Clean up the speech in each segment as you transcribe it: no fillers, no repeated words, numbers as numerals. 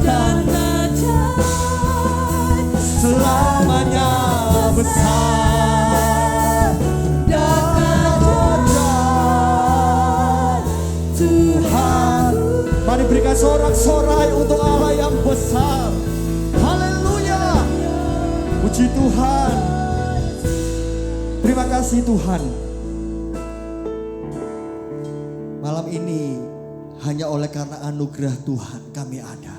dan ajaib, selamanya besar dan ajaib Tuhan. Mari berikan sorak-sorai untuk Allah yang besar. Haleluya, puji Tuhan. Terima kasih Tuhan. Malam ini hanya oleh karena anugerah Tuhan kami ada.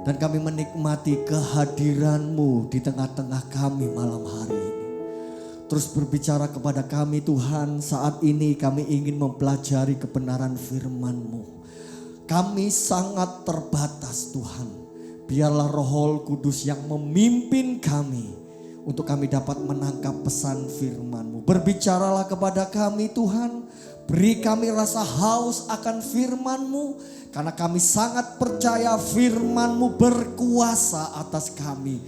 Dan kami menikmati kehadiran-Mu di tengah-tengah kami malam hari ini. Terus berbicara kepada kami Tuhan, saat ini kami ingin mempelajari kebenaran firman-Mu. Kami sangat terbatas Tuhan. Biarlah Roh Kudus yang memimpin kami untuk kami dapat menangkap pesan firman-Mu. Berbicaralah kepada kami Tuhan. Beri kami rasa haus akan firman-Mu. Karena kami sangat percaya firman-Mu berkuasa atas kami.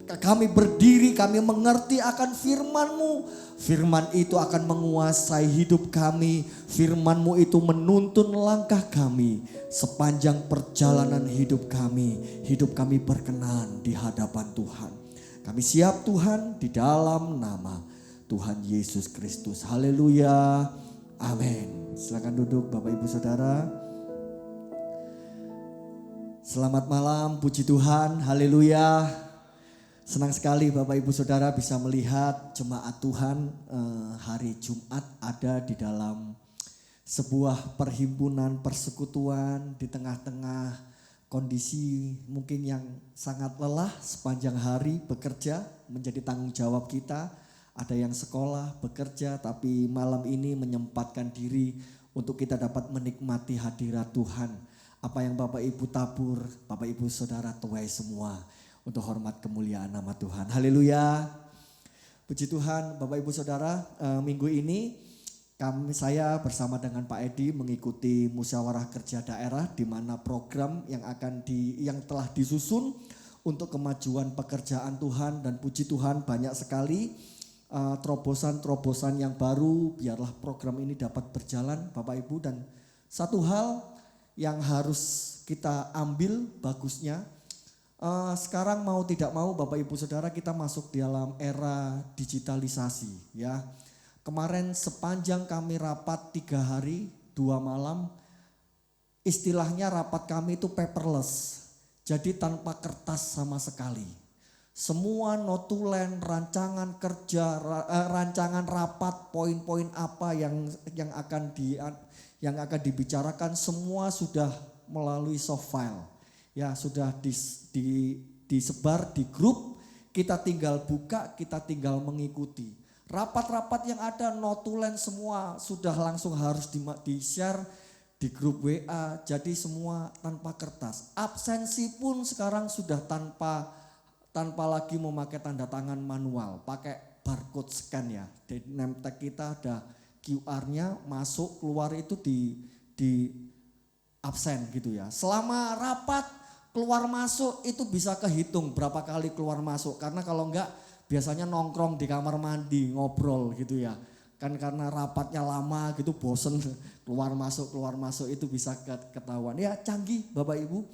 Kami berdiri, kami mengerti akan firman-Mu. Firman itu akan menguasai hidup kami. Firman-Mu itu menuntun langkah kami. Sepanjang perjalanan hidup kami. Hidup kami berkenan di hadapan Tuhan. Kami siap Tuhan di dalam nama Tuhan Yesus Kristus. Haleluya. Amin. Silakan duduk Bapak Ibu Saudara. Selamat malam, puji Tuhan. Haleluya. Senang sekali Bapak Ibu Saudara bisa melihat jemaat Tuhan hari Jumat ada di dalam sebuah perhimpunan persekutuan di tengah-tengah kondisi mungkin yang sangat lelah sepanjang hari bekerja menjadi tanggung jawab kita. Ada yang sekolah, bekerja, tapi malam ini menyempatkan diri untuk kita dapat menikmati hadirat Tuhan. Apa yang Bapak Ibu tabur, Bapak Ibu Saudara tuai semua untuk hormat kemuliaan nama Tuhan. Haleluya. Puji Tuhan Bapak Ibu Saudara, minggu ini saya bersama dengan Pak Edi mengikuti musyawarah kerja daerah di mana program yang telah disusun untuk kemajuan pekerjaan Tuhan, dan puji Tuhan banyak sekali terobosan-terobosan yang baru. Biarlah program ini dapat berjalan Bapak Ibu, dan satu hal yang harus kita ambil bagusnya, sekarang mau tidak mau Bapak Ibu Saudara kita masuk dalam era digitalisasi ya. Kemarin sepanjang kami rapat 3 hari 2 malam, istilahnya rapat kami itu paperless, jadi tanpa kertas sama sekali. Semua notulen, rancangan kerja, rancangan rapat, poin-poin apa yang akan dibicarakan semua sudah melalui soft file. Ya, sudah disebar di grup, kita tinggal buka, kita tinggal mengikuti. Rapat-rapat yang ada notulen semua sudah langsung harus di-share di grup WA, jadi semua tanpa kertas. Absensi pun sekarang sudah tanpa lagi memakai tanda tangan manual, pakai barcode scan ya. Di name tag kita ada QR-nya, masuk keluar itu di absen gitu ya. Selama rapat keluar masuk itu bisa kehitung berapa kali keluar masuk, karena kalau enggak biasanya nongkrong di kamar mandi ngobrol gitu ya. Kan karena rapatnya lama gitu bosen keluar masuk itu bisa ketahuan. Ya canggih Bapak Ibu.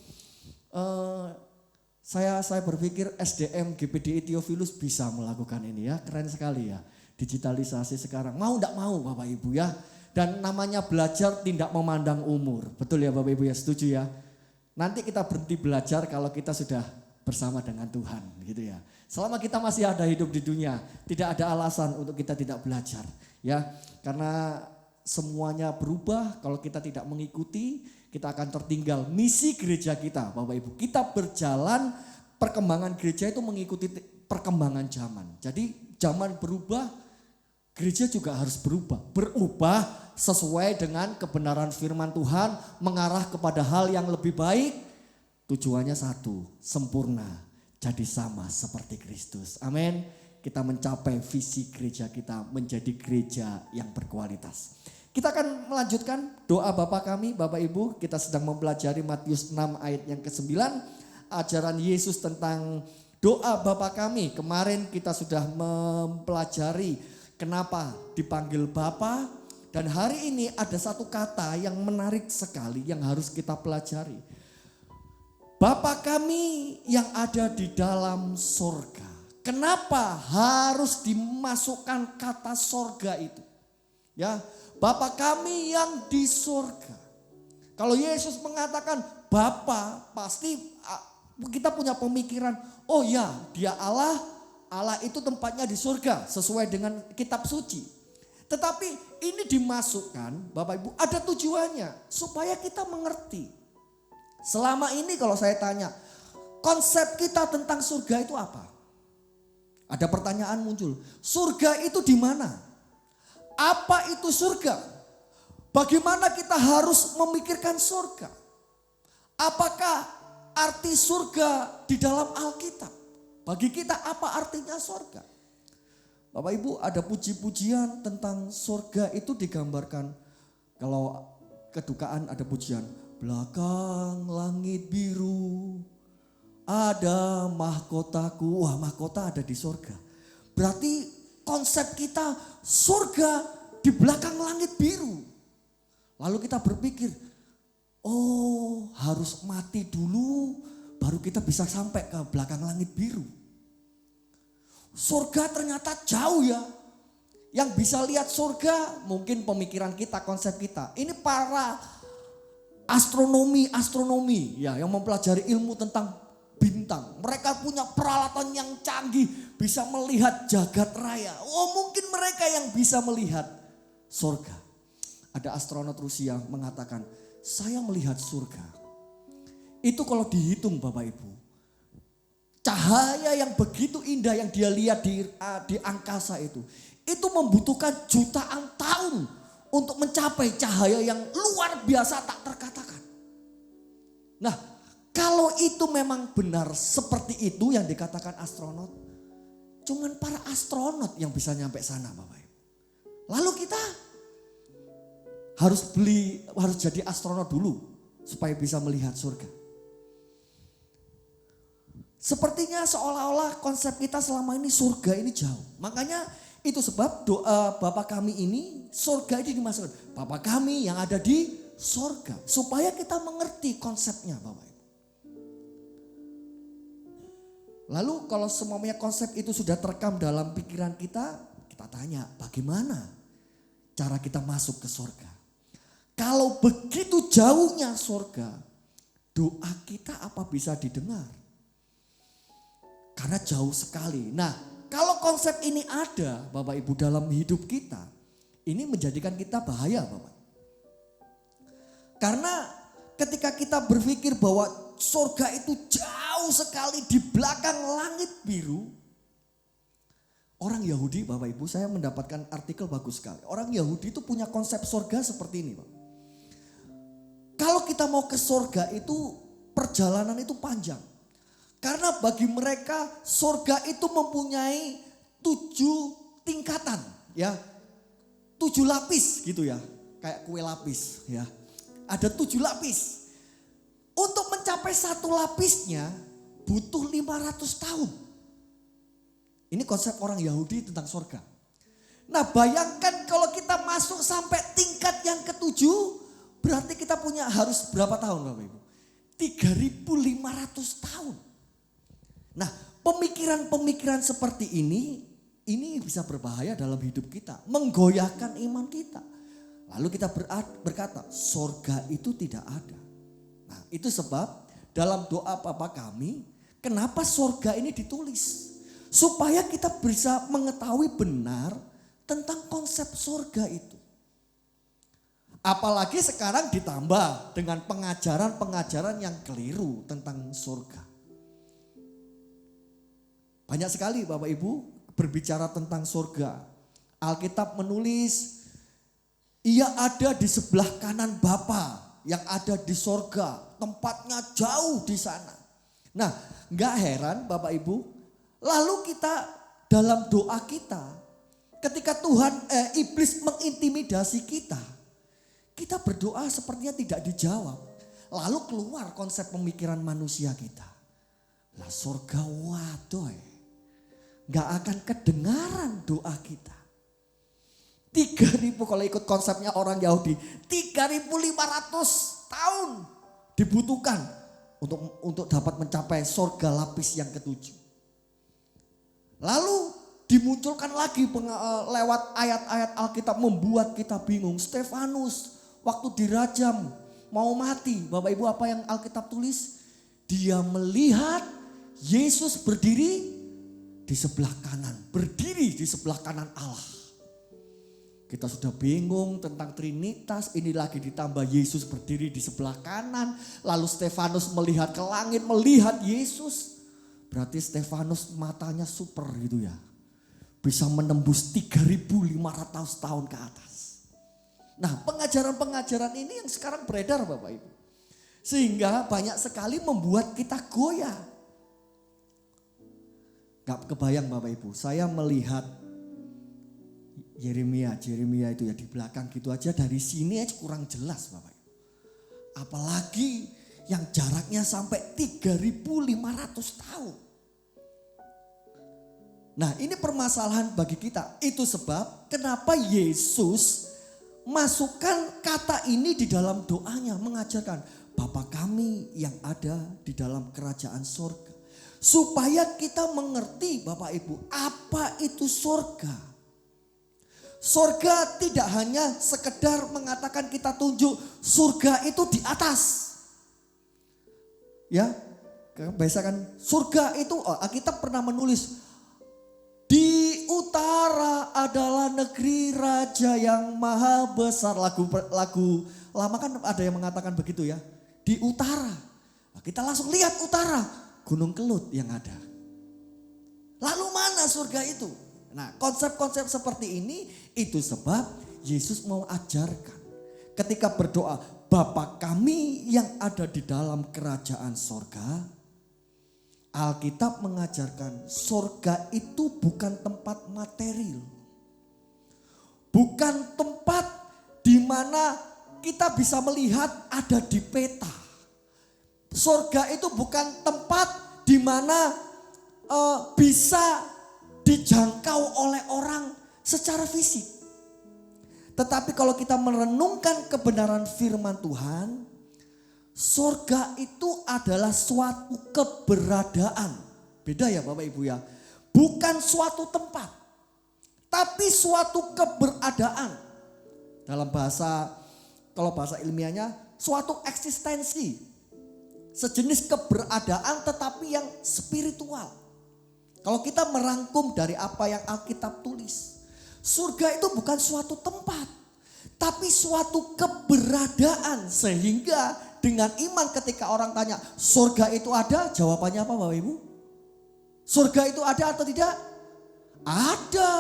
Saya berpikir SDM GPDI Theophilus bisa melakukan ini ya, keren sekali ya. Digitalisasi sekarang, mau enggak mau Bapak Ibu ya. Dan namanya belajar tidak memandang umur, betul ya Bapak Ibu ya, setuju ya. Nanti kita berhenti belajar kalau kita sudah bersama dengan Tuhan gitu ya. Selama kita masih ada hidup di dunia, tidak ada alasan untuk kita tidak belajar ya. Karena semuanya berubah, kalau kita tidak mengikuti, kita akan tertinggal misi gereja kita Bapak Ibu. Kita berjalan, perkembangan gereja itu mengikuti perkembangan zaman. Jadi zaman berubah, gereja juga harus berubah sesuai dengan kebenaran firman Tuhan, mengarah kepada hal yang lebih baik. Tujuannya satu, sempurna, jadi sama seperti Kristus. Amin. Kita mencapai visi gereja kita menjadi gereja yang berkualitas. Kita akan melanjutkan doa Bapa kami, Bapak Ibu. Kita sedang mempelajari Matius 6 ayat yang ke-9. Ajaran Yesus tentang doa Bapa kami. Kemarin kita sudah mempelajari kenapa dipanggil Bapa. Dan hari ini ada satu kata yang menarik sekali yang harus kita pelajari. Bapa kami yang ada di dalam sorga. Kenapa harus dimasukkan kata sorga itu? Ya, Bapa kami yang di sorga. Kalau Yesus mengatakan Bapa, pasti kita punya pemikiran, oh ya, dia Allah, Allah itu tempatnya di surga sesuai dengan kitab suci. Tetapi ini dimasukkan, Bapak Ibu, ada tujuannya supaya kita mengerti. Selama ini kalau saya tanya, konsep kita tentang surga itu apa? Ada pertanyaan muncul, surga itu di mana? Apa itu surga? Bagaimana kita harus memikirkan surga? Apakah arti surga di dalam Alkitab? Bagi kita apa artinya surga? Bapak Ibu, ada puji-pujian tentang surga itu digambarkan. Kalau kedukaan ada pujian, belakang langit biru ada mahkotaku. Wah, mahkota ada di surga. Berarti konsep kita surga di belakang langit biru. Lalu kita berpikir, oh harus mati dulu baru kita bisa sampai ke belakang langit biru. Surga ternyata jauh ya. Yang bisa lihat surga mungkin pemikiran kita, konsep kita. Ini para astronomi ya yang mempelajari ilmu tentang bintang. Mereka punya peralatan yang canggih, bisa melihat jagat raya. Oh, mungkin mereka yang bisa melihat surga. Ada astronot Rusia mengatakan, saya melihat surga. Itu kalau dihitung Bapak Ibu, cahaya yang begitu indah yang dia lihat di angkasa itu membutuhkan jutaan tahun untuk mencapai cahaya yang luar biasa tak terkatakan. Nah, kalau itu memang benar seperti itu yang dikatakan astronot, cuman para astronot yang bisa nyampe sana Bapak Ibu. Lalu kita harus jadi astronot dulu supaya bisa melihat surga. Sepertinya seolah-olah konsep kita selama ini surga ini jauh. Makanya itu sebab doa Bapa kami ini surga ini dimasukkan. Bapa kami yang ada di surga. Supaya kita mengerti konsepnya Bapak Ibu. Lalu kalau semuanya konsep itu sudah terekam dalam pikiran kita tanya bagaimana cara kita masuk ke surga. Kalau begitu jauhnya surga, doa kita apa bisa didengar? Karena jauh sekali. Nah, kalau konsep ini ada Bapak Ibu dalam hidup kita, ini menjadikan kita bahaya Bapak. Karena ketika kita berpikir bahwa surga itu jauh sekali di belakang langit biru. Orang Yahudi Bapak Ibu, saya mendapatkan artikel bagus sekali. Orang Yahudi itu punya konsep surga seperti ini Pak. Kalau kita mau ke surga itu perjalanan itu panjang. Karena bagi mereka surga itu mempunyai 7 tingkatan ya. 7 lapis gitu ya. Kayak kue lapis ya. Ada 7 lapis. Untuk mencapai 1 lapisnya butuh 500 tahun. Ini konsep orang Yahudi tentang surga. Nah, bayangkan kalau kita masuk sampai tingkat yang ke-7, berarti kita harus berapa tahun Bapak Ibu? 3.500 tahun. Nah, pemikiran-pemikiran seperti ini bisa berbahaya dalam hidup kita, menggoyahkan iman kita. Lalu kita berkata, surga itu tidak ada. Nah, itu sebab dalam doa Bapa kami, kenapa surga ini ditulis? Supaya kita bisa mengetahui benar tentang konsep surga itu. Apalagi sekarang ditambah dengan pengajaran-pengajaran yang keliru tentang surga. Banyak sekali Bapak Ibu berbicara tentang surga. Alkitab menulis, ia ada di sebelah kanan Bapa yang ada di surga. Tempatnya jauh di sana. Nah, gak heran Bapak Ibu. Lalu kita dalam doa kita, ketika iblis mengintimidasi kita berdoa sepertinya tidak dijawab. Lalu keluar konsep pemikiran manusia kita. Lah surga wadoy. Gak akan kedengaran doa kita. 3.000 kalau ikut konsepnya orang Yahudi. 3.500 tahun dibutuhkan untuk dapat mencapai surga lapis yang ketujuh. Lalu dimunculkan lagi lewat ayat-ayat Alkitab membuat kita bingung. Stefanus waktu dirajam mau mati. Bapak Ibu, apa yang Alkitab tulis? Dia melihat Yesus berdiri di sebelah kanan. Berdiri di sebelah kanan Allah. Kita sudah bingung tentang Trinitas, ini lagi ditambah Yesus berdiri di sebelah kanan. Lalu Stefanus melihat ke langit, melihat Yesus. Berarti Stefanus matanya super gitu ya. Bisa menembus 3.500 tahun ke atas. Nah, pengajaran-pengajaran ini yang sekarang beredar Bapak Ibu. Sehingga banyak sekali membuat kita goyah. Gak kebayang Bapak Ibu, saya melihat Yeremia itu ya di belakang gitu aja, dari sini aja kurang jelas Bapak Ibu. Apalagi yang jaraknya sampai 3.500 tahun. Nah, ini permasalahan bagi kita. Itu sebab kenapa Yesus masukkan kata ini di dalam doanya, mengajarkan Bapa kami yang ada di dalam kerajaan surga. Supaya kita mengerti Bapak Ibu, apa itu surga. Surga tidak hanya sekedar mengatakan kita tunjuk surga itu di atas. Ya, biasa kan surga itu, kita pernah menulis di utara adalah negeri raja yang maha besar. Lagu lama kan ada yang mengatakan begitu ya. Di utara. Nah, kita langsung lihat utara, Gunung Kelut yang ada. Lalu mana surga itu? Nah, konsep-konsep seperti ini itu sebab Yesus mau ajarkan. Ketika berdoa, Bapa kami yang ada di dalam kerajaan sorga. Alkitab mengajarkan sorga itu bukan tempat material. Bukan tempat di mana kita bisa melihat ada di peta. Sorga itu bukan tempat di mana bisa dijangkau oleh orang secara fisik. Tetapi kalau kita merenungkan kebenaran firman Tuhan, sorga itu adalah suatu keberadaan. Beda ya Bapak Ibu ya. Bukan suatu tempat, tapi suatu keberadaan. Dalam bahasa, kalau bahasa ilmiahnya, suatu eksistensi. Sejenis keberadaan tetapi yang spiritual. Kalau kita merangkum dari apa yang Alkitab tulis, surga itu bukan suatu tempat, tapi suatu keberadaan. Sehingga dengan iman ketika orang tanya, surga itu ada? Jawabannya apa Bapak Ibu? Surga itu ada atau tidak? Ada.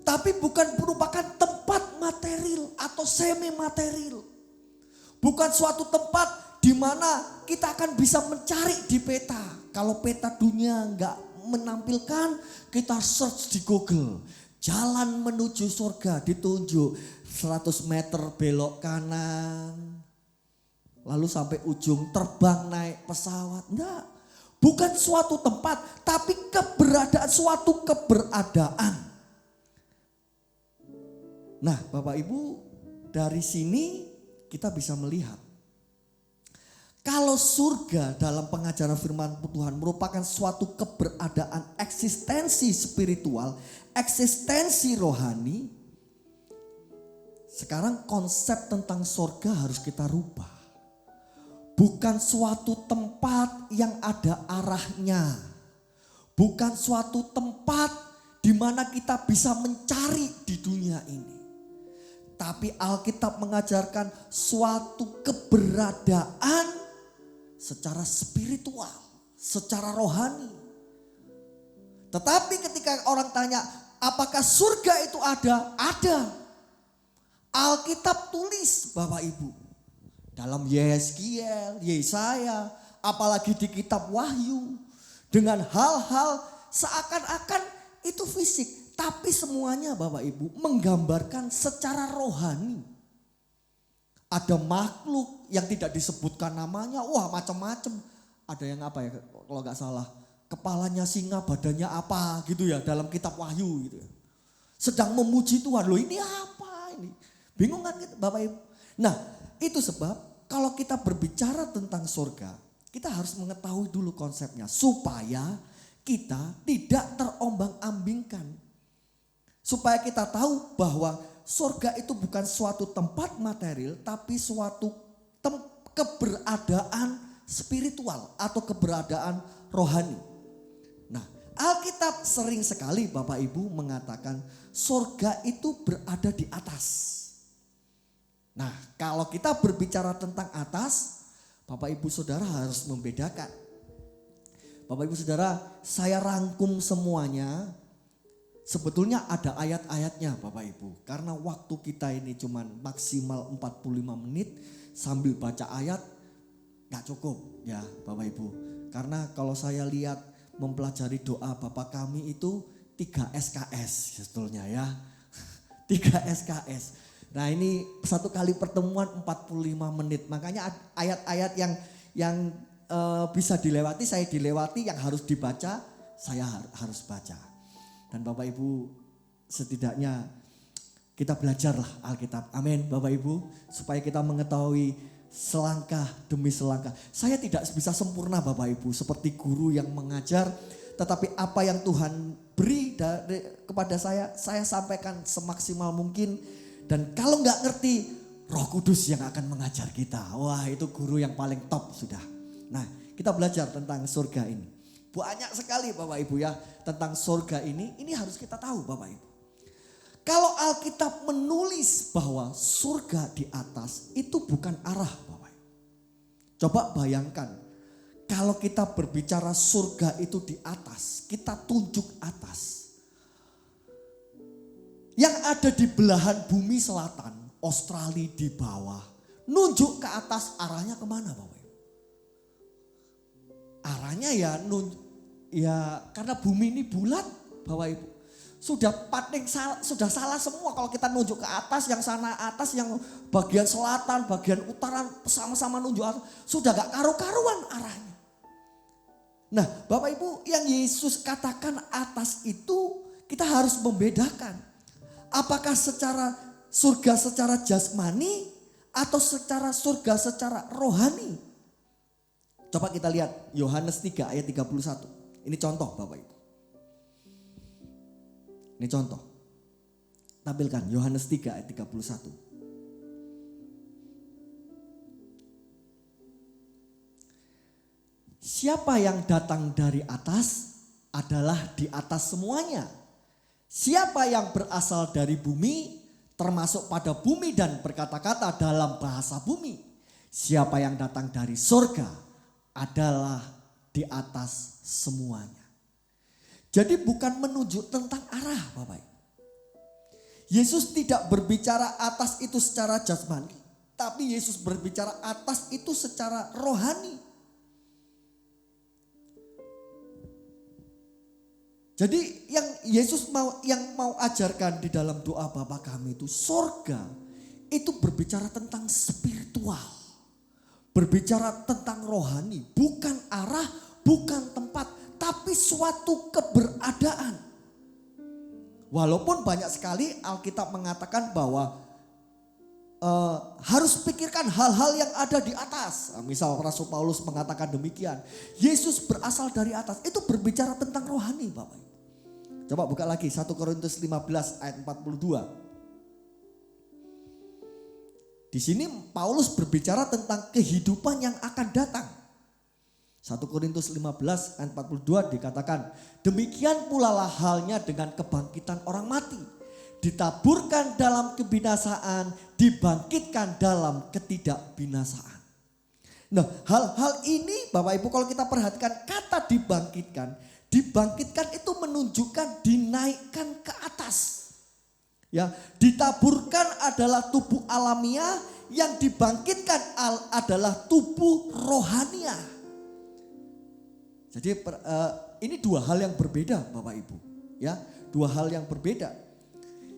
Tapi bukan merupakan tempat material atau semi material. Bukan suatu tempat di mana kita akan bisa mencari di peta. Kalau peta dunia enggak menampilkan, kita search di Google. Jalan menuju surga ditunjuk 100 meter belok kanan. Lalu sampai ujung terbang naik pesawat. Enggak. Bukan suatu tempat, tapi keberadaan, suatu keberadaan. Nah Bapak Ibu, dari sini kita bisa melihat. Kalau surga dalam pengajaran firman Tuhan merupakan suatu keberadaan eksistensi spiritual, eksistensi rohani. Sekarang konsep tentang surga harus kita rubah. Bukan suatu tempat yang ada arahnya. Bukan suatu tempat di mana kita bisa mencari di dunia ini. Tapi Alkitab mengajarkan suatu keberadaan secara spiritual, secara rohani. Tetapi ketika orang tanya, apakah surga itu ada? Ada. Alkitab tulis Bapak Ibu. Dalam Yeskiel, Yesaya, apalagi di kitab Wahyu. Dengan hal-hal seakan-akan itu fisik. Tapi semuanya Bapak Ibu menggambarkan secara rohani. Ada makhluk yang tidak disebutkan namanya, wah macam-macam. Ada yang apa ya kalau nggak salah, kepalanya singa, badannya apa gitu ya dalam kitab Wahyu gitu ya. Sedang memuji Tuhan, loh ini apa ini? Bingung kan gitu Bapak Ibu? Nah itu sebab kalau kita berbicara tentang surga, kita harus mengetahui dulu konsepnya supaya kita tidak terombang-ambingkan. Supaya kita tahu bahwa surga itu bukan suatu tempat material tapi suatu keberadaan spiritual atau keberadaan rohani. Nah, Alkitab sering sekali Bapak Ibu mengatakan surga itu berada di atas. Nah, kalau kita berbicara tentang atas, Bapak Ibu Saudara harus membedakan. Bapak Ibu Saudara, saya rangkum semuanya. Sebetulnya ada ayat-ayatnya Bapak Ibu. Karena waktu kita ini cuma maksimal 45 menit sambil baca ayat gak cukup ya Bapak Ibu. Karena kalau saya lihat mempelajari doa Bapa Kami itu 3 SKS sebetulnya ya. 3 SKS. Nah ini satu kali pertemuan 45 menit. Makanya ayat-ayat yang bisa dilewati, saya dilewati, yang harus dibaca, saya harus baca. Dan Bapak Ibu setidaknya kita belajarlah Alkitab. Amin Bapak Ibu. Supaya kita mengetahui selangkah demi selangkah. Saya tidak bisa sempurna Bapak Ibu. Seperti guru yang mengajar. Tetapi apa yang Tuhan beri kepada saya sampaikan semaksimal mungkin. Dan kalau nggak ngerti, Roh Kudus yang akan mengajar kita. Wah itu guru yang paling top sudah. Nah kita belajar tentang surga ini. Banyak sekali Bapak Ibu ya tentang surga ini harus kita tahu Bapak Ibu. Kalau Alkitab menulis bahwa surga di atas itu bukan arah Bapak Ibu. Coba bayangkan kalau kita berbicara surga itu di atas, kita tunjuk atas. Yang ada di belahan bumi selatan, Australia di bawah, nunjuk ke atas arahnya kemana Bapak Ibu? Arahnya ya karena bumi ini bulat Bapak Ibu. Sudah salah semua kalau kita nunjuk ke atas, yang sana atas, yang bagian selatan, bagian utara sama-sama nunjuk atas. Sudah gak karu-karuan arahnya. Nah Bapak Ibu yang Yesus katakan atas itu kita harus membedakan. Apakah secara surga secara jasmani atau secara surga secara rohani? Coba kita lihat Yohanes 3 ayat 31. Ini contoh Bapak Ibu. Ini contoh. Tampilkan Yohanes 3 ayat 31. Siapa yang datang dari atas adalah di atas semuanya. Siapa yang berasal dari bumi termasuk pada bumi dan berkata-kata dalam bahasa bumi. Siapa yang datang dari surga adalah di atas semuanya. Jadi bukan menunjuk tentang arah Bapak Ibu. Yesus tidak berbicara atas itu secara jasmani. Tapi Yesus berbicara atas itu secara rohani. Jadi yang Yesus mau ajarkan di dalam doa Bapa Kami itu surga itu berbicara tentang spiritual. Berbicara tentang rohani, bukan arah, bukan tempat, tapi suatu keberadaan. Walaupun banyak sekali Alkitab mengatakan bahwa harus pikirkan hal-hal yang ada di atas. Misal Rasul Paulus mengatakan demikian. Yesus berasal dari atas. Itu berbicara tentang rohani Bapak Ibu. Coba buka lagi 1 Korintus 15 ayat 42. Di sini Paulus berbicara tentang kehidupan yang akan datang. 1 Korintus 15 ayat 42 dikatakan, demikian pula lah halnya dengan kebangkitan orang mati. Ditaburkan dalam kebinasaan, dibangkitkan dalam ketidakbinasaan. Nah hal-hal ini Bapak Ibu kalau kita perhatikan kata dibangkitkan itu menunjukkan dinaikkan ke atas. Ya, ditaburkan adalah tubuh alamiah, yang dibangkitkan adalah tubuh rohania. Jadi ini dua hal yang berbeda Bapak Ibu. Ya, dua hal yang berbeda.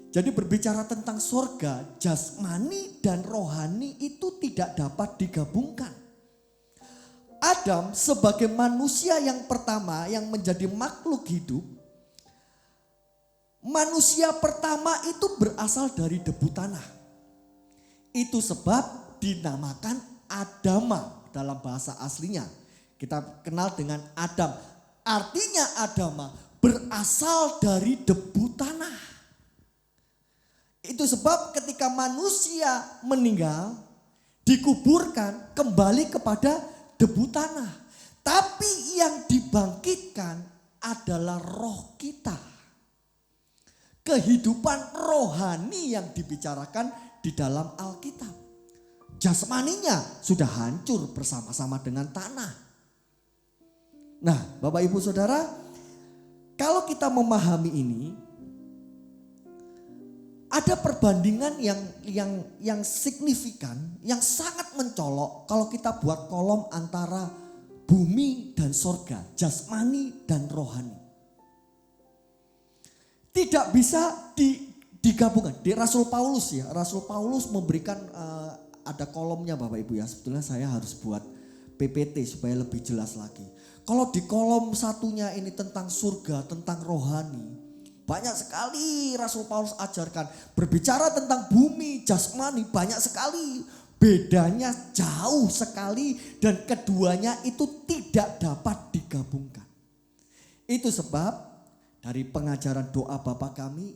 Jadi berbicara tentang surga, jasmani dan rohani itu tidak dapat digabungkan. Adam sebagai manusia yang pertama yang menjadi makhluk hidup. Manusia pertama itu berasal dari debu tanah. Itu sebab dinamakan Adama dalam bahasa aslinya. Kita kenal dengan Adam. Artinya Adama berasal dari debu tanah. Itu sebab ketika manusia meninggal, dikuburkan kembali kepada debu tanah. Tapi yang dibangkitkan adalah roh kita. Kehidupan rohani yang dibicarakan di dalam Alkitab. Jasmaninya sudah hancur bersama-sama dengan tanah. Nah, Bapak Ibu Saudara, kalau kita memahami ini, ada perbandingan yang signifikan, yang sangat mencolok kalau kita buat kolom antara bumi dan sorga, jasmani dan rohani. Tidak bisa digabungkan. Di Rasul Paulus ya, Rasul Paulus memberikan ada kolomnya Bapak Ibu ya. Sebetulnya saya harus buat PPT supaya lebih jelas lagi. Kalau di kolom satunya ini tentang surga, tentang rohani, banyak sekali Rasul Paulus ajarkan. Berbicara tentang bumi, jasmani, banyak sekali. Bedanya jauh sekali dan keduanya itu tidak dapat digabungkan. Itu sebab dari pengajaran doa Bapa kami,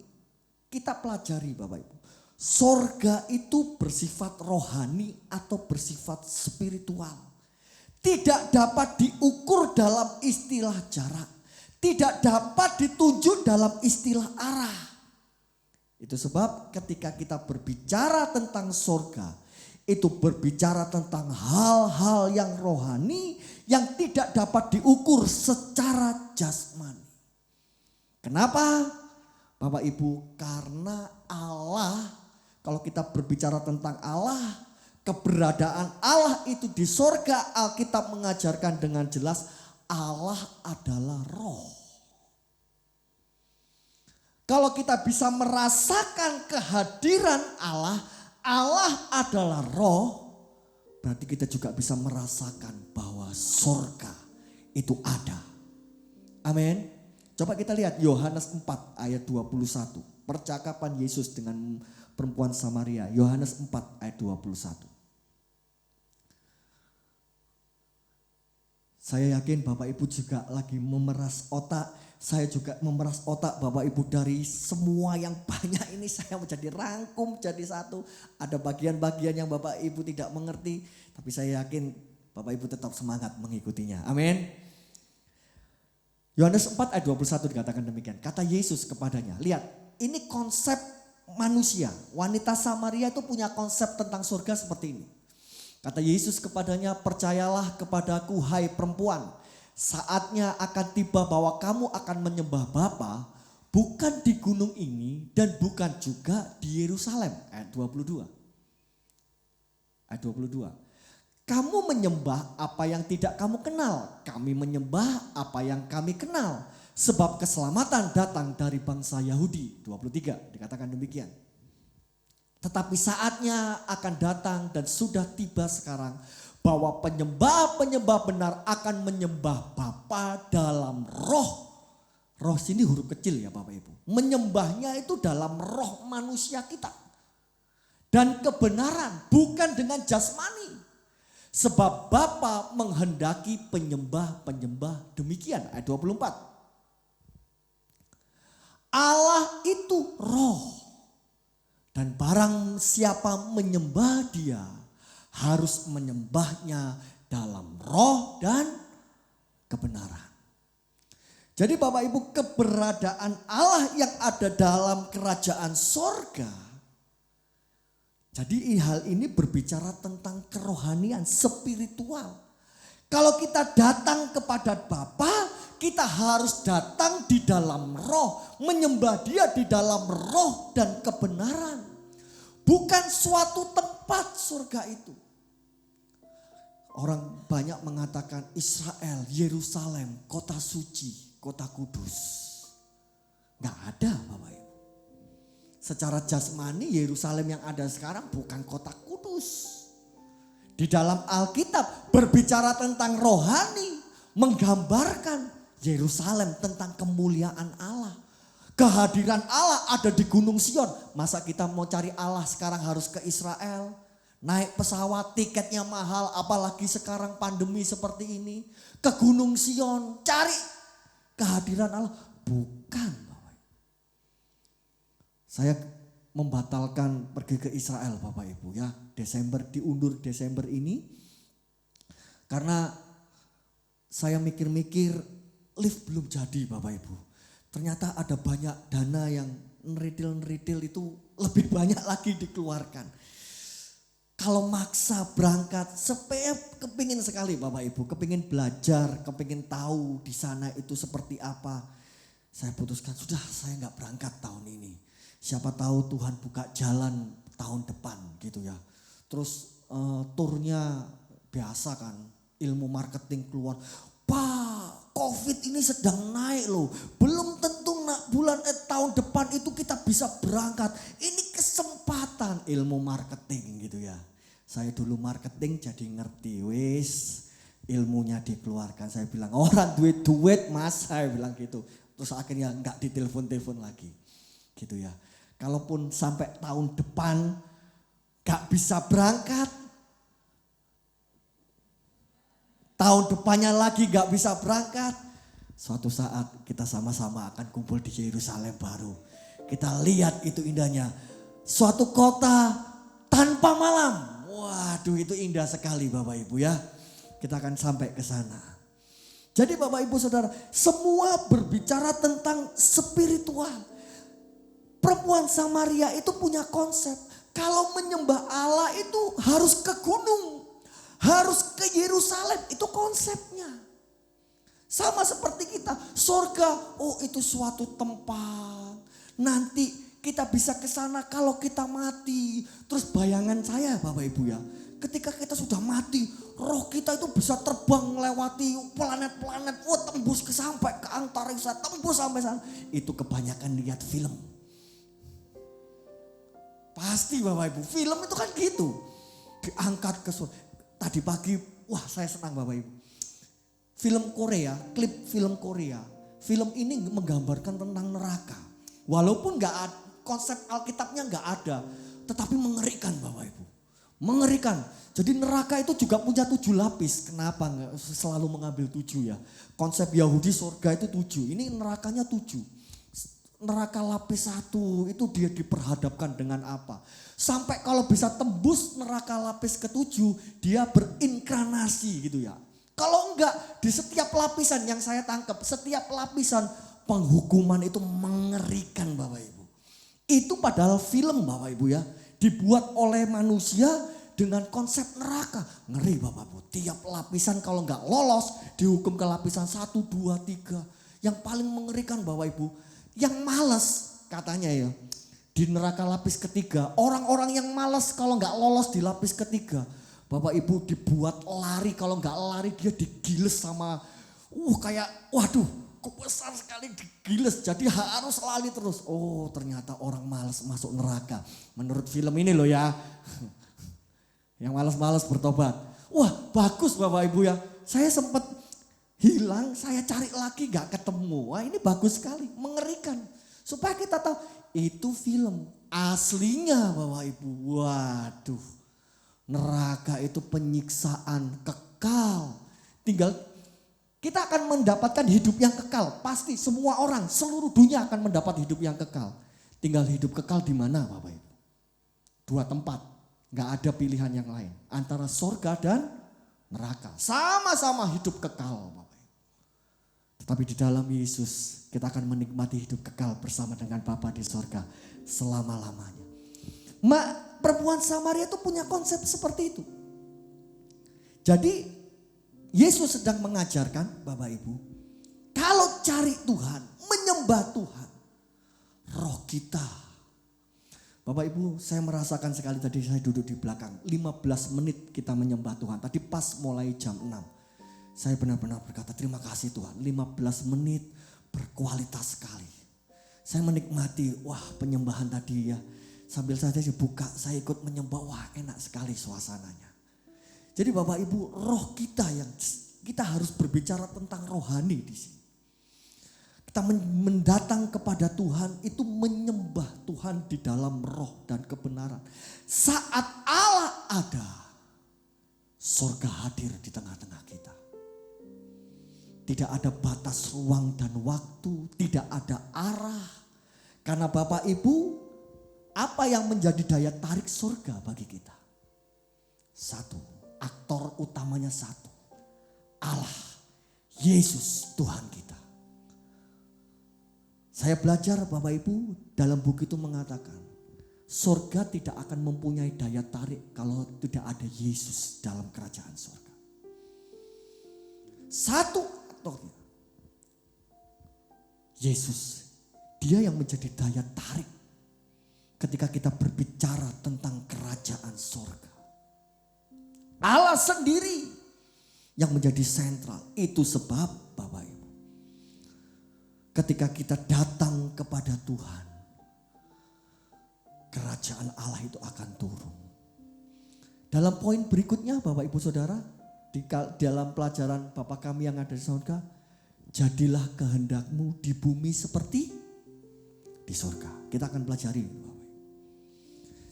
kita pelajari Bapak Ibu. Sorga itu bersifat rohani atau bersifat spiritual. Tidak dapat diukur dalam istilah jarak. Tidak dapat ditunjuk dalam istilah arah. Itu sebab ketika kita berbicara tentang sorga, itu berbicara tentang hal-hal yang rohani yang tidak dapat diukur secara jasmani. Kenapa? Bapak Ibu, karena Allah, kalau kita berbicara tentang Allah, keberadaan Allah itu di sorga, Alkitab mengajarkan dengan jelas Allah adalah roh. Kalau kita bisa merasakan kehadiran Allah, Allah adalah roh, berarti kita juga bisa merasakan bahwa sorga itu ada. Amin. Coba kita lihat Yohanes 4 ayat 21. Percakapan Yesus dengan perempuan Samaria. Yohanes 4 ayat 21. Saya yakin Bapak Ibu juga lagi memeras otak. Saya juga memeras otak Bapak Ibu dari semua yang banyak ini. Saya menjadi rangkum jadi satu. Ada bagian-bagian yang Bapak Ibu tidak mengerti. Tapi saya yakin Bapak Ibu tetap semangat mengikutinya. Amin. Yohanes 4 ayat 21 dikatakan demikian. Kata Yesus kepadanya, lihat ini konsep manusia. Wanita Samaria itu punya konsep tentang surga seperti ini. Kata Yesus kepadanya, percayalah kepadaku hai perempuan. Saatnya akan tiba bahwa kamu akan menyembah Bapa bukan di gunung ini dan bukan juga di Yerusalem. Ayat 22. Ayat 22. Kamu menyembah apa yang tidak kamu kenal. Kami menyembah apa yang kami kenal. Sebab keselamatan datang dari bangsa Yahudi. 23 dikatakan demikian. Tetapi saatnya akan datang dan sudah tiba sekarang. Bahwa penyembah-penyembah benar akan menyembah Bapa dalam roh. Roh sini huruf kecil ya Bapak Ibu. Menyembahnya itu dalam roh manusia kita. Dan kebenaran bukan dengan jasmani. Sebab Bapa menghendaki penyembah-penyembah demikian. Ayat 24. Allah itu roh. Dan barang siapa menyembah dia harus menyembahnya dalam roh dan kebenaran. Jadi Bapak Ibu, keberadaan Allah yang ada dalam kerajaan sorga. Jadi hal ini berbicara tentang kerohanian, spiritual. Kalau kita datang kepada Bapa, kita harus datang di dalam roh. Menyembah dia di dalam roh dan kebenaran. Bukan suatu tempat surga itu. Orang banyak mengatakan Israel, Yerusalem, kota suci, kota kudus. Gak ada Bapak Ibu. Secara jasmani Yerusalem yang ada sekarang bukan kota kudus. Di dalam Alkitab berbicara tentang rohani, menggambarkan Yerusalem tentang kemuliaan Allah. Kehadiran Allah ada di Gunung Sion. Masa kita mau cari Allah sekarang harus ke Israel? Naik pesawat tiketnya mahal, apalagi sekarang pandemi seperti ini. Ke Gunung Sion, cari kehadiran Allah. Bukan Bapak Ibu. Saya membatalkan pergi ke Israel Bapak Ibu ya. Diundur Desember ini. Karena saya mikir-mikir lift belum jadi Bapak Ibu. Ternyata ada banyak dana yang neritil itu lebih banyak lagi dikeluarkan. Kalau maksa berangkat, saya kepingin sekali Bapak Ibu, kepingin belajar, kepingin tahu di sana itu seperti apa. Saya putuskan sudah saya nggak berangkat tahun ini. Siapa tahu Tuhan buka jalan tahun depan gitu ya. Terus turnya biasa kan, ilmu marketing keluar. Pak, COVID ini sedang naik loh. Belum tentu tahun depan itu kita bisa berangkat. Ini kesempatan ilmu marketing gitu ya. Saya dulu marketing jadi ngerti wis ilmunya dikeluarkan. Saya bilang orang duit mas, saya bilang gitu. Terus akhirnya nggak ditelepon-telepon lagi gitu ya. Kalaupun sampai tahun depan nggak bisa berangkat, tahun depannya lagi gak bisa berangkat. Suatu saat kita sama-sama akan kumpul di Yerusalem baru. Kita lihat itu indahnya. Suatu kota tanpa malam. Waduh itu indah sekali Bapak Ibu ya. Kita akan sampai ke sana. Jadi Bapak Ibu Saudara, semua berbicara tentang spiritual. Perempuan Samaria itu punya konsep. Kalau menyembah Allah itu harus ke gunung. Harus ke Yerusalem, itu konsepnya. Sama seperti kita, surga, oh itu suatu tempat. Nanti kita bisa ke sana kalau kita mati. Terus bayangan saya Bapak Ibu ya, ketika kita sudah mati, roh kita itu bisa terbang melewati planet-planet, tembus sampai ke antariksa, tembus sampai sana. Itu kebanyakan lihat film. Pasti Bapak Ibu, film itu kan gitu. Diangkat ke surga. Tadi pagi, wah saya senang Bapak Ibu. Film Korea, klip film Korea. Film ini menggambarkan tentang neraka. Walaupun konsep Alkitabnya nggak ada. Tetapi mengerikan Bapak Ibu. Mengerikan. Jadi neraka itu juga punya 7 lapis. Kenapa nggak selalu mengambil 7 ya? Konsep Yahudi surga itu 7. Ini nerakanya 7. Neraka lapis 1 itu dia diperhadapkan dengan apa? Sampai kalau bisa tembus neraka lapis ke-7, dia berinkarnasi gitu ya. Kalau enggak, di setiap lapisan yang saya tangkap, setiap lapisan penghukuman itu mengerikan Bapak Ibu. Itu padahal film Bapak Ibu ya, dibuat oleh manusia dengan konsep neraka. Ngeri Bapak Ibu, tiap lapisan kalau enggak lolos, dihukum ke lapisan 1, 2, 3. Yang paling mengerikan Bapak Ibu, yang malas katanya ya. Di neraka lapis ketiga, orang-orang yang malas kalau nggak lolos di lapis ketiga, Bapak Ibu dibuat lari, kalau nggak lari dia digiles sama, kayak waduh kok besar sekali digiles, jadi harus lari terus. Oh ternyata orang malas masuk neraka, menurut film ini loh ya, yang malas-malas bertobat. Wah bagus Bapak Ibu ya, saya sempat hilang, saya cari lagi nggak ketemu. Wah ini bagus sekali, mengerikan, supaya kita tahu. Itu film aslinya Bapak Ibu. Waduh. Neraka itu penyiksaan kekal. Tinggal kita akan mendapatkan hidup yang kekal. Pasti semua orang seluruh dunia akan mendapat hidup yang kekal. Tinggal hidup kekal di mana Bapak Ibu? 2 tempat. Gak ada pilihan yang lain. Antara surga dan neraka. Sama-sama hidup kekal Bapak Ibu. Tetapi di dalam Yesus kita akan menikmati hidup kekal bersama dengan Bapa di surga selama-lamanya. Perempuan Samaria itu punya konsep seperti itu. Jadi Yesus sedang mengajarkan Bapak Ibu, kalau cari Tuhan, menyembah Tuhan, roh kita. Bapak Ibu, saya merasakan sekali tadi saya duduk di belakang, 15 menit kita menyembah Tuhan. Tadi pas mulai jam 6. Saya benar-benar berkata terima kasih Tuhan, 15 menit berkualitas sekali. Saya menikmati, penyembahan tadi ya. Sambil saya buka, saya ikut menyembah, enak sekali suasananya. Jadi Bapak Ibu, roh kita yang kita harus berbicara tentang rohani di sini. Kita mendatang kepada Tuhan itu menyembah Tuhan di dalam roh dan kebenaran. Saat Allah ada surga hadir di tengah-tengah kita. Tidak ada batas ruang dan waktu, tidak ada arah. Karena Bapak Ibu, apa yang menjadi daya tarik surga bagi kita? Satu, aktor utamanya satu. Allah, Yesus Tuhan kita. Saya belajar Bapak Ibu, dalam buku itu mengatakan, surga tidak akan mempunyai daya tarik kalau tidak ada Yesus dalam kerajaan surga. Satu aktornya, Yesus. Dia yang menjadi daya tarik ketika kita berbicara tentang kerajaan surga. Allah sendiri yang menjadi sentral. Itu sebab Bapak Ibu, ketika kita datang kepada Tuhan, kerajaan Allah itu akan turun. Dalam poin berikutnya Bapak Ibu Saudara, di dalam pelajaran Bapa kami yang ada di surga, jadilah kehendakmu di bumi seperti di surga. Kita akan pelajari Bapak.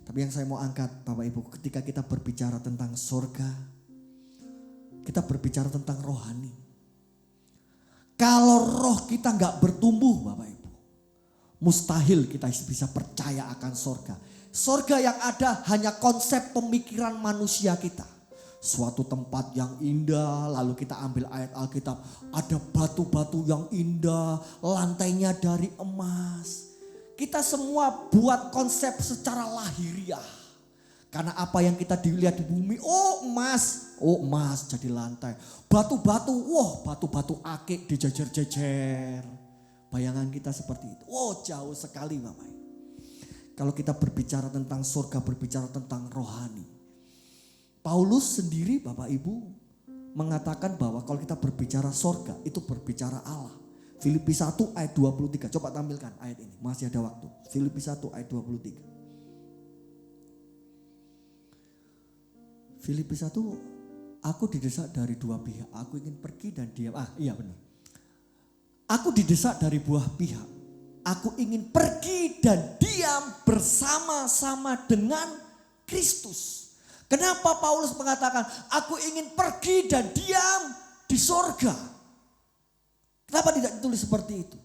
Tapi yang saya mau angkat Bapak Ibu, ketika kita berbicara tentang surga, kita berbicara tentang rohani. Kalau roh kita gak bertumbuh Bapak Ibu, mustahil kita bisa percaya akan surga. Surga yang ada hanya konsep pemikiran manusia kita. Suatu tempat yang indah, lalu kita ambil ayat Alkitab. Ada batu-batu yang indah, lantainya dari emas. Kita semua buat konsep secara lahiriah. Karena apa yang kita dilihat di bumi, oh emas jadi lantai. Batu-batu, batu-batu akik dijejer-jejer. Bayangan kita seperti itu. Jauh sekali Bapak. Kalau kita berbicara tentang surga, berbicara tentang rohani. Paulus sendiri Bapak Ibu mengatakan bahwa kalau kita berbicara surga itu berbicara Allah. Filipi 1 ayat 23. Coba tampilkan ayat ini. Masih ada waktu. Filipi 1 ayat 23. Filipi 1, aku didesak dari dua pihak. Aku ingin pergi dan diam. Iya benar. Aku didesak dari buah pihak. Aku ingin pergi dan diam bersama-sama dengan Kristus. Kenapa Paulus mengatakan aku ingin pergi dan diam di surga? Kenapa tidak ditulis seperti itu?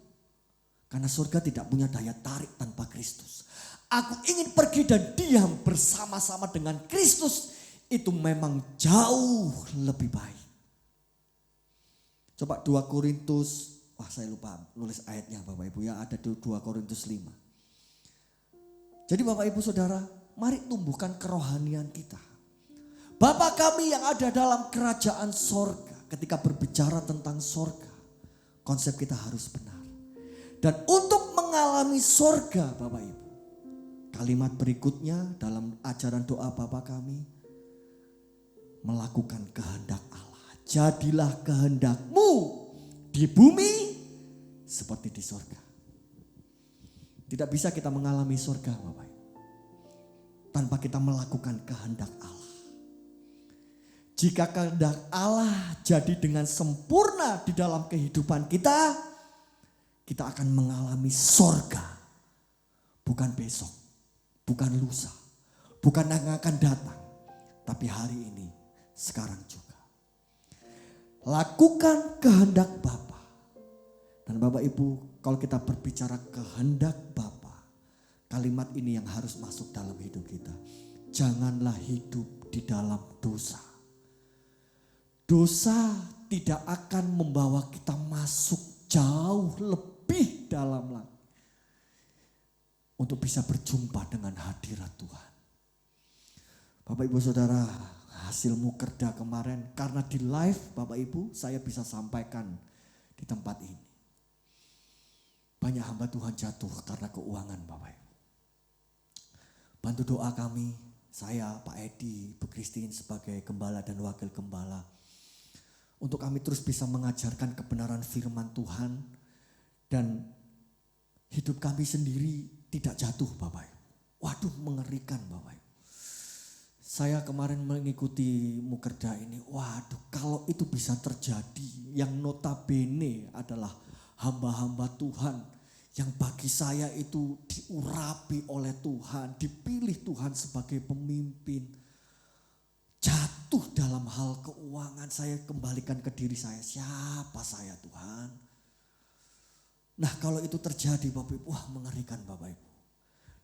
Karena surga tidak punya daya tarik tanpa Kristus. Aku ingin pergi dan diam bersama-sama dengan Kristus. Itu memang jauh lebih baik. Coba 2 Korintus, saya lupa nulis ayatnya Bapak Ibu ya, ada di 2 Korintus 5. Jadi Bapak Ibu Saudara, mari tumbuhkan kerohanian kita. Bapa kami yang ada dalam kerajaan sorga, ketika berbicara tentang sorga, konsep kita harus benar. Dan untuk mengalami sorga Bapak Ibu, kalimat berikutnya dalam ajaran doa Bapa kami, melakukan kehendak Allah. Jadilah kehendakmu di bumi seperti di sorga. Tidak bisa kita mengalami sorga Bapak Ibu, tanpa kita melakukan kehendak Allah. Jika kehendak Allah jadi dengan sempurna di dalam kehidupan kita, kita akan mengalami sorga. Bukan besok, bukan lusa, bukan yang akan datang, tapi hari ini, sekarang juga. Lakukan kehendak Bapa. Dan Bapak Ibu, kalau kita berbicara kehendak Bapa, kalimat ini yang harus masuk dalam hidup kita. Janganlah hidup di dalam dosa. Dosa tidak akan membawa kita masuk jauh lebih dalam lagi untuk bisa berjumpa dengan hadirat Tuhan. Bapak Ibu Saudara, hasil mukerda kemarin karena di live Bapak Ibu saya bisa sampaikan di tempat ini. Banyak hamba Tuhan jatuh karena keuangan Bapak Ibu. Bantu doa kami, saya Pak Edi, Bu Christine sebagai gembala dan wakil gembala. Untuk kami terus bisa mengajarkan kebenaran firman Tuhan. Dan hidup kami sendiri tidak jatuh Bapak Ibu. Waduh mengerikan Bapak Ibu. Saya kemarin mengikuti mukerda ini. Waduh kalau itu bisa terjadi. Yang notabene adalah hamba-hamba Tuhan. Yang bagi saya itu diurapi oleh Tuhan. Dipilih Tuhan sebagai pemimpin. hal keuangan saya kembalikan ke diri saya. Siapa saya Tuhan? Nah kalau itu terjadi Bapak Ibu, wah mengerikan Bapak Ibu.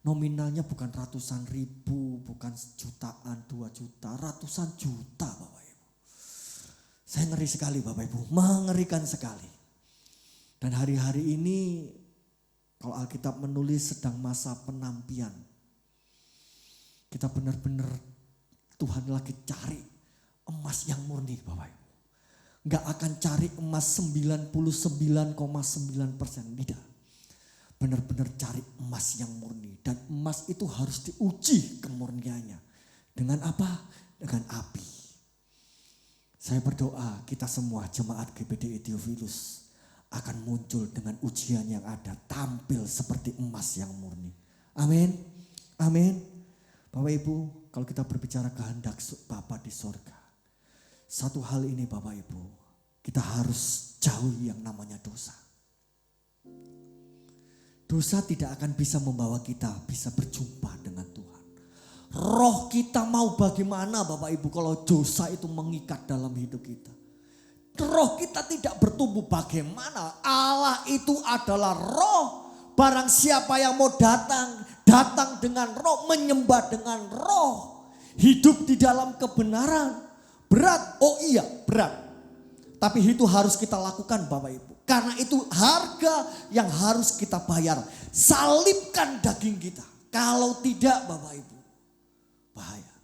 Nominalnya bukan ratusan ribu, bukan jutaan, 2 juta, ratusan juta Bapak Ibu. Saya ngeri sekali Bapak Ibu, mengerikan sekali. Dan hari-hari ini kalau Alkitab menulis sedang masa penampian. Kita benar-benar Tuhan lagi cari emas yang murni Bapak Ibu. Gak akan cari emas 99,9%, tidak. Benar-benar cari emas yang murni. Dan emas itu harus diuji kemurniannya. Dengan apa? Dengan api. Saya berdoa kita semua jemaat GBDI Theophilus akan muncul dengan ujian yang ada. Tampil seperti emas yang murni. Amin. Amin. Bapak Ibu, kalau kita berbicara kehendak Bapa di sorga. Satu hal ini Bapak Ibu, kita harus jauhi yang namanya dosa. Dosa tidak akan bisa membawa kita bisa berjumpa dengan Tuhan. Roh kita mau bagaimana Bapak Ibu kalau dosa itu mengikat dalam hidup kita. Roh kita tidak bertumbuh bagaimana? Allah itu adalah roh. Barang siapa yang mau datang dengan roh, menyembah dengan roh. Hidup di dalam kebenaran. Berat, oh iya berat. Tapi itu harus kita lakukan Bapak Ibu. Karena itu harga yang harus kita bayar. Salibkan daging kita. Kalau tidak Bapak Ibu, bahaya.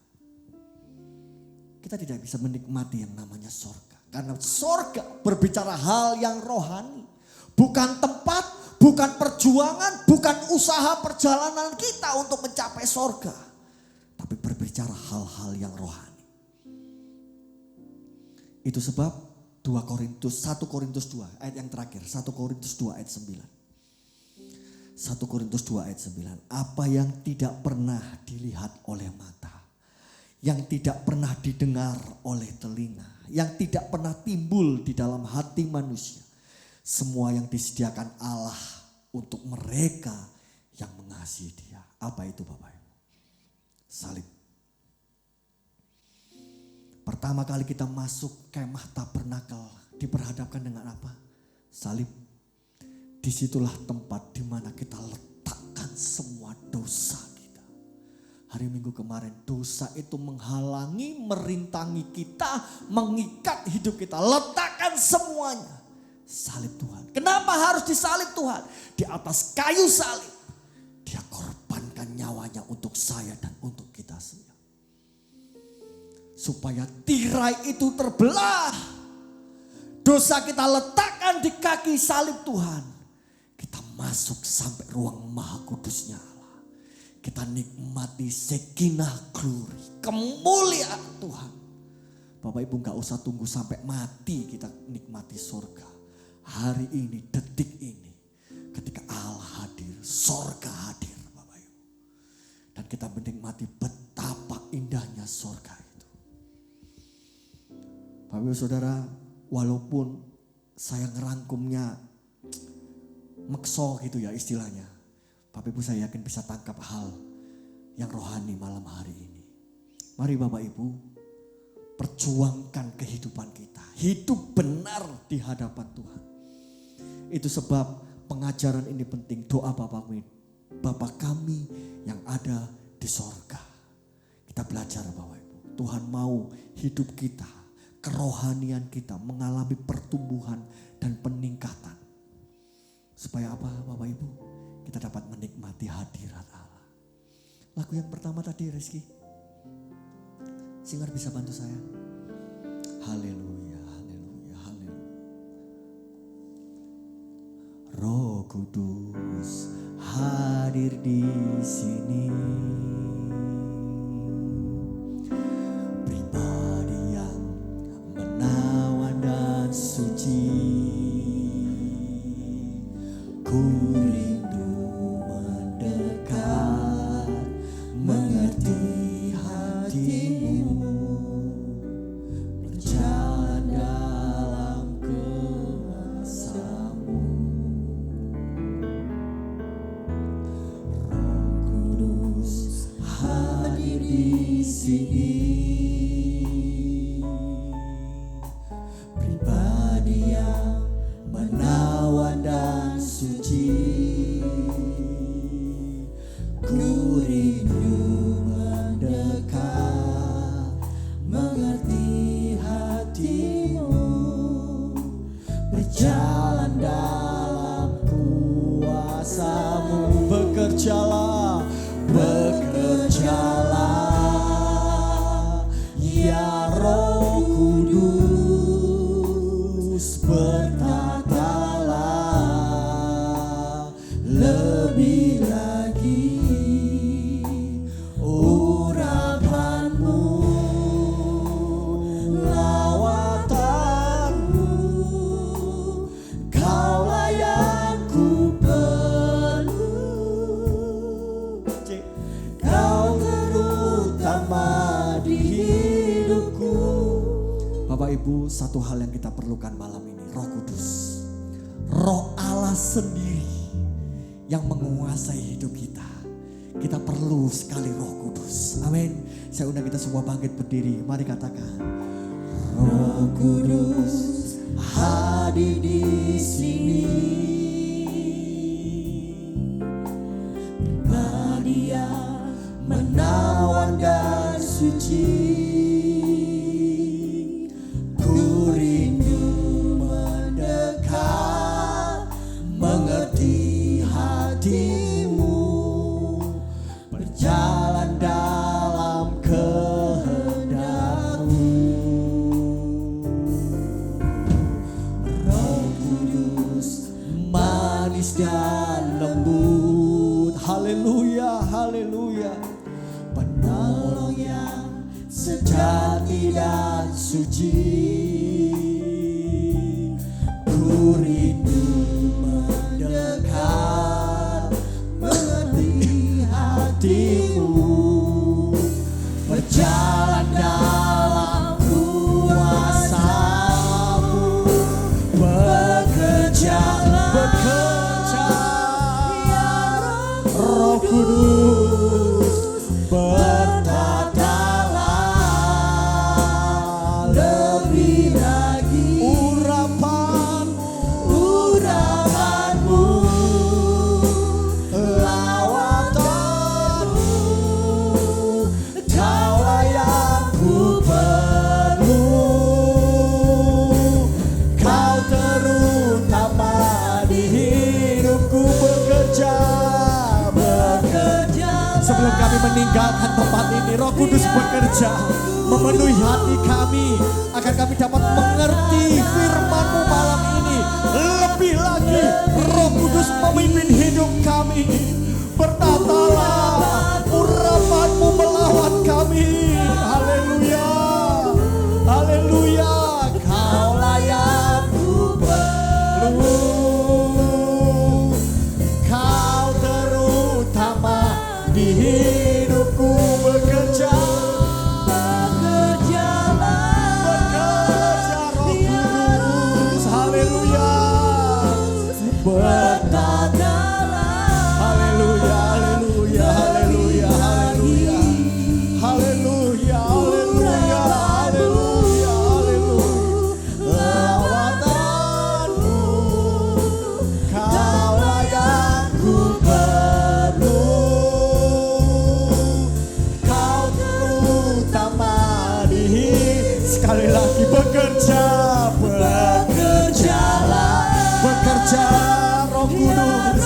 Kita tidak bisa menikmati yang namanya sorga. Karena sorga berbicara hal yang rohani. Bukan tempat, bukan perjuangan, bukan usaha perjalanan kita untuk mencapai sorga. Tapi berbicara hal-hal yang rohani. Itu sebab 1 Korintus 2 ayat yang terakhir. 1 Korintus 2 ayat 9. 1 Korintus 2 ayat 9. Apa yang tidak pernah dilihat oleh mata. Yang tidak pernah didengar oleh telinga. Yang tidak pernah timbul di dalam hati manusia. Semua yang disediakan Allah untuk mereka yang mengasihi Dia. Apa itu Bapak Ibu? Salib. Pertama kali kita masuk kemah tabernakel diperhadapkan dengan apa? Salib. Disitulah tempat di mana kita letakkan semua dosa kita. Hari Minggu kemarin dosa itu menghalangi, merintangi kita, mengikat hidup kita. Letakkan semuanya. Salib Tuhan. Kenapa harus disalib Tuhan? Di atas kayu salib. Dia korbankan nyawanya untuk saya dan untuk kita semua. Supaya tirai itu terbelah. Dosa kita letakkan di kaki salib Tuhan. Kita masuk sampai ruang maha kudusnya Allah. Kita nikmati sekinah glory. Kemuliaan Tuhan. Bapak Ibu gak usah tunggu sampai mati kita nikmati surga. Hari ini, detik ini. Ketika Allah hadir, surga hadir Bapak Ibu. Dan kita menikmati betapa indahnya surga itu. Bapak Ibu Saudara, walaupun saya ngerangkumnya mekso gitu ya istilahnya. Bapak Ibu saya yakin bisa tangkap hal yang rohani malam hari ini. Mari Bapak Ibu perjuangkan kehidupan kita. Hidup benar di hadapan Tuhan. Itu sebab pengajaran ini penting. Doa Bapa kami yang ada di sorga. Kita belajar Bapak Ibu. Tuhan mau hidup kita, kerohanian kita mengalami pertumbuhan dan peningkatan. Supaya apa Bapak Ibu? Kita dapat menikmati hadirat Allah. Lagu yang pertama tadi Rizky. Singer bisa bantu saya? Haleluya, haleluya, haleluya. Roh Kudus hadir di sini. Pribadi yang menawan dan suci. Ku rindu mendekat, mengerti hatimu, berjalan dalam kuasa-Mu. Roh Kudus hadir di sini. Ibu, satu hal yang kita perlukan malam ini, Roh Kudus. Roh Allah sendiri yang menguasai hidup kita. Kita perlu sekali Roh Kudus. Amin. Saya undang kita semua bangkit berdiri. Mari katakan, Roh Kudus hadir di sini. Pribadi yang menawan dan suci. Ku rindu mendekat, mengerti hatimu, berjalan dalam kehendak-Mu. Roh Kudus manis dan lembut. Haleluya, haleluya. Penolong yang sejati dan suci. Ku rindu mendekat, mengerti hatimu, berjalan dalam kuasa-Mu, bekerja, Roh Kudus bertatalah lebih lagi. Urapanmu, lawatanmu, Kaulah yang ku perlu. Kau terutama di hidupku, bekerja. Sebelum kami meninggalkan tempat ini, Roh Kudus bekerja memenuhi hati kami agar kami dapat mengerti firman-Mu malam ini. Lebih lagi, Roh Kudus memimpin hidup kami. Bertatalah, urapan-Mu melawan kami. Haleluya, haleluya. Kaulah yang ku perlu. Kau terutama di hidupku, bekerja. Roh Kudus, haleluya. Bertatalah, haleluya, haleluya, haleluya, haleluya, haleluya, haleluya, haleluya, haleluya. Lawatanmu, Kaulah yang ku perlu. Kau terutama di hidupku. Sekali lagi, bekerja, bekerjalah, bekerja, Roh Kudus.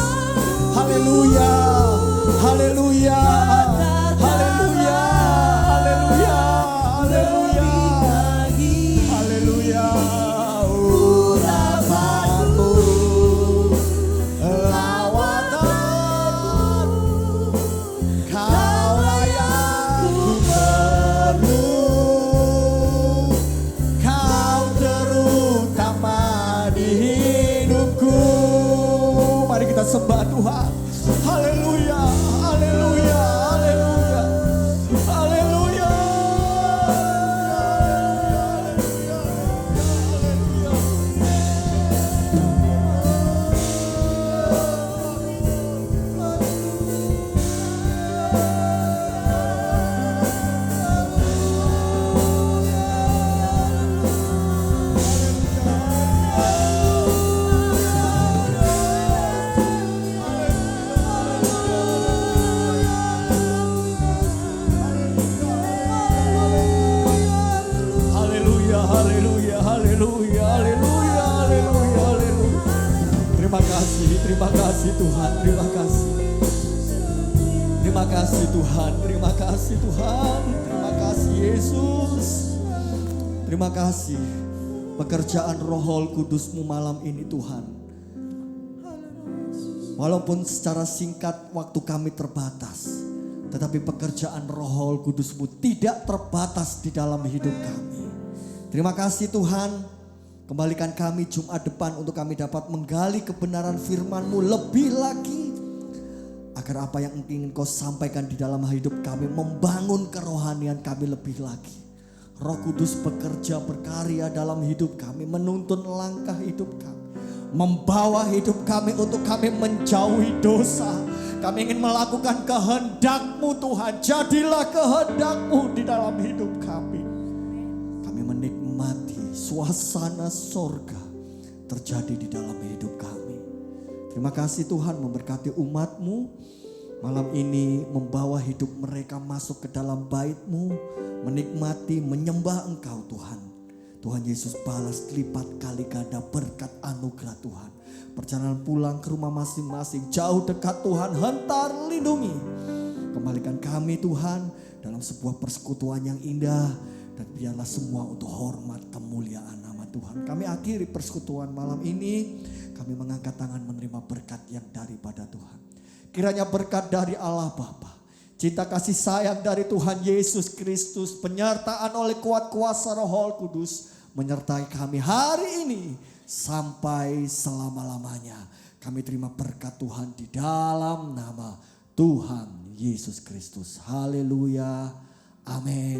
Haleluya, haleluya, haleluya, haleluya, haleluya, haleluya. Urapanmu, lawatanmu, Kaulah yang ku perlu. Kau terutama di hidupku. Mari kita sembah Tuhan. Haleluya, haleluya, haleluya, haleluya, haleluya, haleluya, haleluya, haleluya, haleluya, haleluya. Terima kasih Tuhan, terima kasih. Terima kasih Tuhan, terima kasih Tuhan, terima kasih Yesus. Terima kasih pekerjaan Roh Kudus-Mu malam ini Tuhan. Walaupun secara singkat waktu kami terbatas, tetapi pekerjaan Roh Kudus-Mu tidak terbatas di dalam hidup kami. Terima kasih Tuhan, kembalikan kami Jumat depan untuk kami dapat menggali kebenaran firman-Mu lebih lagi. Agar apa yang ingin Kau sampaikan di dalam hidup kami membangun kerohanian kami lebih lagi. Roh Kudus bekerja berkarya dalam hidup kami, menuntun langkah hidup kami, membawa hidup kami untuk kami menjauhi dosa. Kami ingin melakukan kehendak-Mu Tuhan. Jadilah kehendak-Mu di dalam hidup kami. Kami menikmati suasana sorga terjadi di dalam hidup kami. Terima kasih Tuhan, memberkati umat-Mu malam ini, membawa hidup mereka masuk ke dalam bait-Mu, menikmati, menyembah Engkau Tuhan. Tuhan Yesus balas lipat kali ganda berkat anugerah Tuhan. Perjalanan pulang ke rumah masing-masing, jauh dekat Tuhan, hentar lindungi. Kembalikan kami Tuhan dalam sebuah persekutuan yang indah. Dan biarlah semua untuk hormat kemuliaan nama Tuhan. Kami akhiri persekutuan malam ini. Kami mengangkat tangan menerima berkat yang daripada Tuhan. Kiranya berkat dari Allah Bapa, cinta kasih sayang dari Tuhan Yesus Kristus, penyertaan oleh kuat kuasa Roh Kudus menyertai kami hari ini sampai selama-lamanya. Kami terima berkat Tuhan di dalam nama Tuhan Yesus Kristus. Haleluya. Amin.